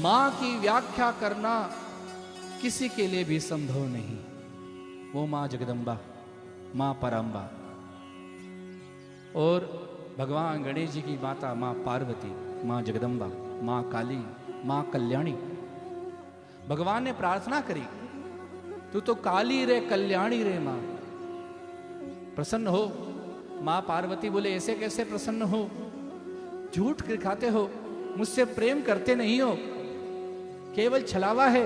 मां की व्याख्या करना किसी के लिए भी संभव नहीं। वो मां जगदम्बा, मां परम्बा, और भगवान गणेश जी की माता मां पार्वती, मां जगदम्बा, मां काली, मां कल्याणी। भगवान ने प्रार्थना करी, तू तो काली रे कल्याणी रे मां, प्रसन्न हो। मां पार्वती बोले ऐसे कैसे प्रसन्न हो, झूठ खाते हो, मुझसे प्रेम करते नहीं हो, केवल छलावा है।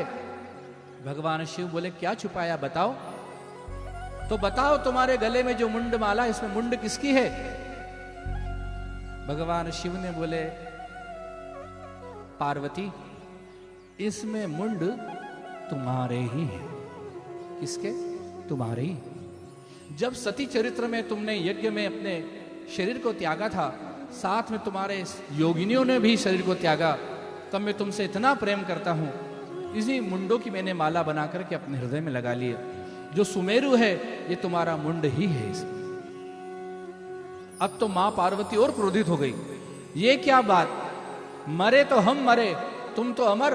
भगवान शिव बोले क्या छुपाया बताओ, तो बताओ तुम्हारे गले में जो मुंड माला, इसमें मुंड किसकी है? भगवान शिव ने बोले पार्वती, इसमें मुंड तुम्हारे ही है। किसके? तुम्हारे ही। जब सती चरित्र में तुमने यज्ञ में अपने शरीर को त्यागा था, साथ में तुम्हारे योगिनियों ने भी शरीर को त्यागा, तब मैं तुमसे इतना प्रेम करता हूं, इसी मुंडों की मैंने माला बना करके अपने हृदय में लगा लिया। जो सुमेरु है ये तुम्हारा मुंड ही है इसमें। अब तो मां पार्वती और क्रोधित हो गई, ये क्या बात, मरे तो हम मरे, तुम तो अमर,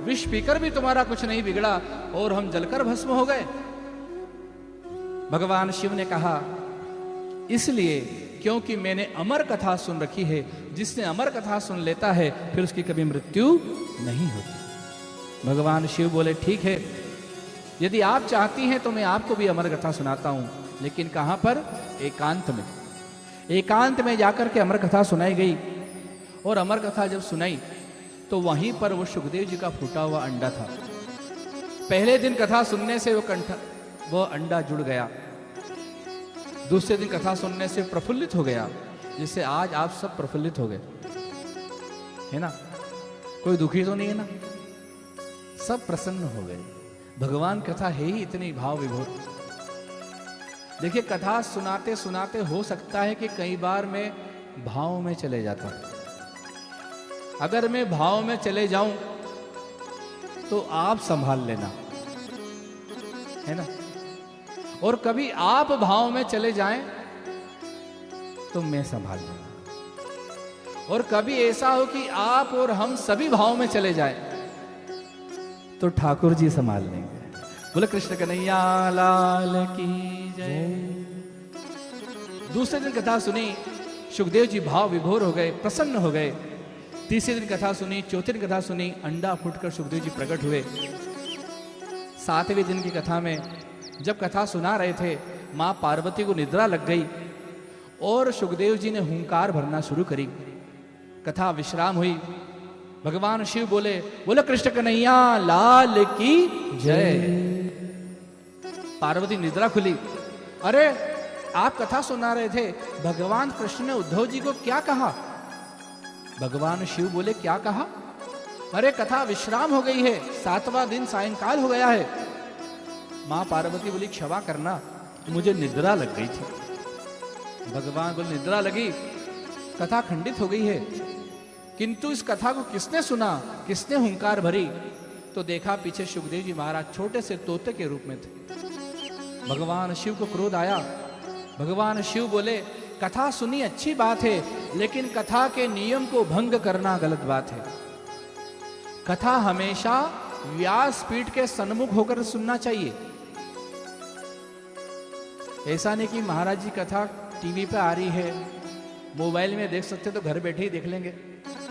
विष पीकर भी तुम्हारा कुछ नहीं बिगड़ा और हम जलकर भस्म हो गए। भगवान शिव ने कहा इसलिए क्योंकि मैंने अमर कथा सुन रखी है, जिसने अमर कथा सुन लेता है फिर उसकी कभी मृत्यु नहीं होती। भगवान शिव बोले ठीक है, यदि आप चाहती हैं तो मैं आपको भी अमर कथा सुनाता हूं, लेकिन कहां पर? एकांत में। एकांत में जाकर के अमर कथा सुनाई गई, और अमर कथा जब सुनाई तो वहीं पर वो सुखदेव जी का फूटा हुआ अंडा था। पहले दिन कथा सुनने से वो अंडा जुड़ गया, दूसरे दिन कथा सुनने से प्रफुल्लित हो गया, जिससे आज आप सब प्रफुल्लित हो गए, है ना? कोई दुखी तो नहीं है ना? सब प्रसन्न हो गए। भगवान कथा है ही इतनी भाव विभोर। देखिए, कथा सुनाते सुनाते हो सकता है कि कई बार मैं भाव में चले जाता हूं। अगर मैं भाव में चले जाऊं तो आप संभाल लेना, है ना? और कभी आप भाव में चले जाएं तो मैं संभाल लूंगा, और कभी ऐसा हो कि आप और हम सभी भाव में चले जाएं तो ठाकुर जी संभाल लेंगे। बोले कृष्ण कन्हैया लाल की जय। दूसरे दिन कथा सुनी, सुखदेव जी भाव विभोर हो गए, प्रसन्न हो गए। तीसरे दिन कथा सुनी, चौथे दिन कथा सुनी, अंडा फूटकर सुखदेव जी प्रकट हुए। सातवें दिन की कथा में जब कथा सुना रहे थे, मां पार्वती को निद्रा लग गई और सुखदेव जी ने हुंकार भरना शुरू करी। कथा विश्राम हुई। भगवान शिव बोले कृष्ण कन्हैया लाल की जय। पार्वती निद्रा खुली, अरे आप कथा सुना रहे थे, भगवान कृष्ण ने उद्धव जी को क्या कहा? भगवान शिव बोले क्या कहा? अरे कथा विश्राम हो गई है, 7वां दिन सायंकाल हो गया है। मां पार्वती बोली क्षमा करना, मुझे निद्रा लग गई थी। भगवान बोले निद्रा लगी, कथा खंडित हो गई है, किंतु इस कथा को किसने सुना, किसने हुंकार भरी? तो देखा पीछे सुखदेव जी महाराज छोटे से तोते के रूप में थे। भगवान शिव को क्रोध आया। भगवान शिव बोले कथा सुनी अच्छी बात है, लेकिन कथा के नियम को भंग करना गलत बात है। कथा हमेशा व्यासपीठ के सन्मुख होकर सुनना चाहिए। ऐसा नहीं कि महाराज जी कथा टीवी पे आ रही है, मोबाइल में देख सकते तो घर बैठे ही देख लेंगे,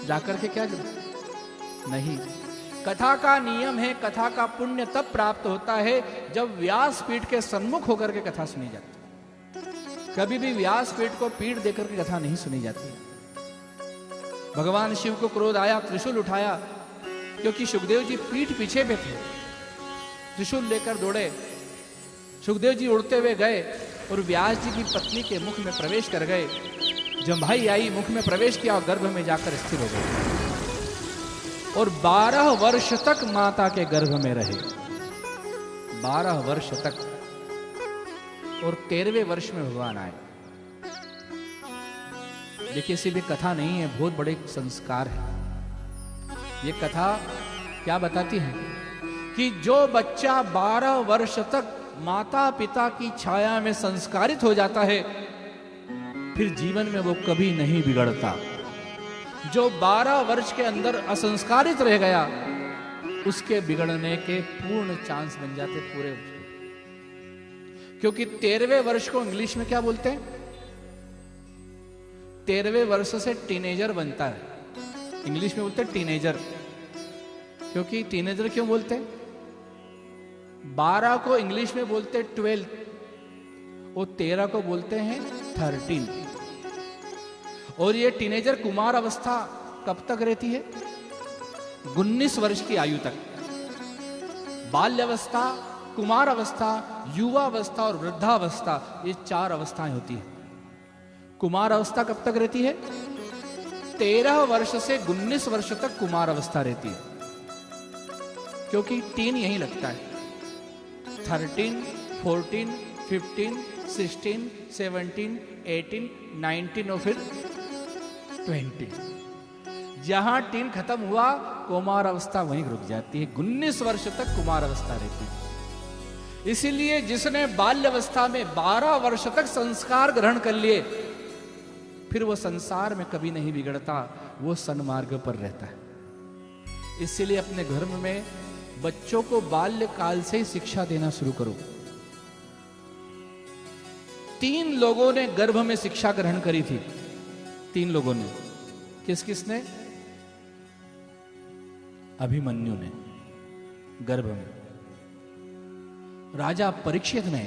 जाकर के क्या नहीं। कथा का नियम है, कथा का पुण्य तब प्राप्त होता है जब व्यासपीठ के सन्मुख होकर के कथा सुनी जाती है। कभी भी व्यासपीठ को पीठ देकर के कथा नहीं सुनी जाती। भगवान शिव को क्रोध आया, त्रिशूल उठाया, क्योंकि सुखदेव जी पीठ पीछे पे थे। त्रिशूल लेकर दौड़े, सुखदेव जी उड़ते हुए गए और व्यास जी की पत्नी के मुख में प्रवेश कर गए। जम्भाई आई, मुख में प्रवेश किया और गर्भ में जाकर स्थिर हो गए, और 12 वर्ष तक माता के गर्भ में रहे। 12 वर्ष तक, और 13वें वर्ष में भगवान आए। देखिए, सिर्फ कथा नहीं है, बहुत बड़े संस्कार है। ये कथा क्या बताती है कि जो बच्चा 12 वर्ष तक माता पिता की छाया में संस्कारित हो जाता है, फिर जीवन में वो कभी नहीं बिगड़ता। जो 12 वर्ष के अंदर असंस्कारित रह गया, उसके बिगड़ने के पूर्ण चांस बन जाते पूरे। क्योंकि 13वें वर्ष को इंग्लिश में क्या बोलते हैं? 13वें वर्ष से टीनेजर बनता है, इंग्लिश में बोलते हैं टीनेजर। क्योंकि टीनेजर क्यों बोलते हैं? 12 को इंग्लिश में बोलते हैं 12, और 13 को बोलते हैं 13। और ये टीनेजर कुमार अवस्था कब तक रहती है? 19 वर्ष की आयु तक। बाल्यावस्था, कुमार अवस्था, युवा अवस्था और वृद्धावस्था, ये 4 अवस्थाएं होती हैं। कुमार अवस्था कब तक रहती है? 13 वर्ष से 19 वर्ष तक कुमार अवस्था रहती है, क्योंकि टीन यही लगता है। 13, 14, 15, 16, 17, 18, 19 और फिर 20। जहां टीन खत्म हुआ, कुमार अवस्था वहीं रुक जाती है। 19 वर्ष तक कुमार अवस्था रहती है। इसीलिए जिसने बाल्य अवस्था में 12 वर्ष तक संस्कार ग्रहण कर लिए, फिर वो संसार में कभी नहीं बिगड़ता, वो सन्मार्ग पर रहता है। इसीलिए अपने घर में बच्चों को बाल्य काल से ही शिक्षा देना शुरू करो। 3 लोगों ने गर्भ में शिक्षा ग्रहण करी थी। 3 लोगों ने, किस किसने? अभिमन्यु ने गर्भ में, राजा परीक्षित ने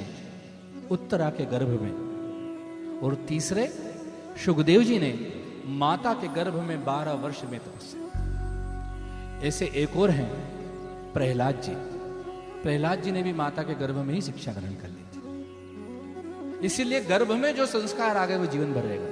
उत्तरा के गर्भ में, और तीसरे सुखदेव जी ने माता के गर्भ में 12 वर्ष में तपस्या। ऐसे एक और हैं प्रहलाद जी। प्रहलाद जी ने भी माता के गर्भ में ही शिक्षा ग्रहण कर ली थी। इसीलिए गर्भ में जो संस्कार आ गए वो जीवन भर रहेगा।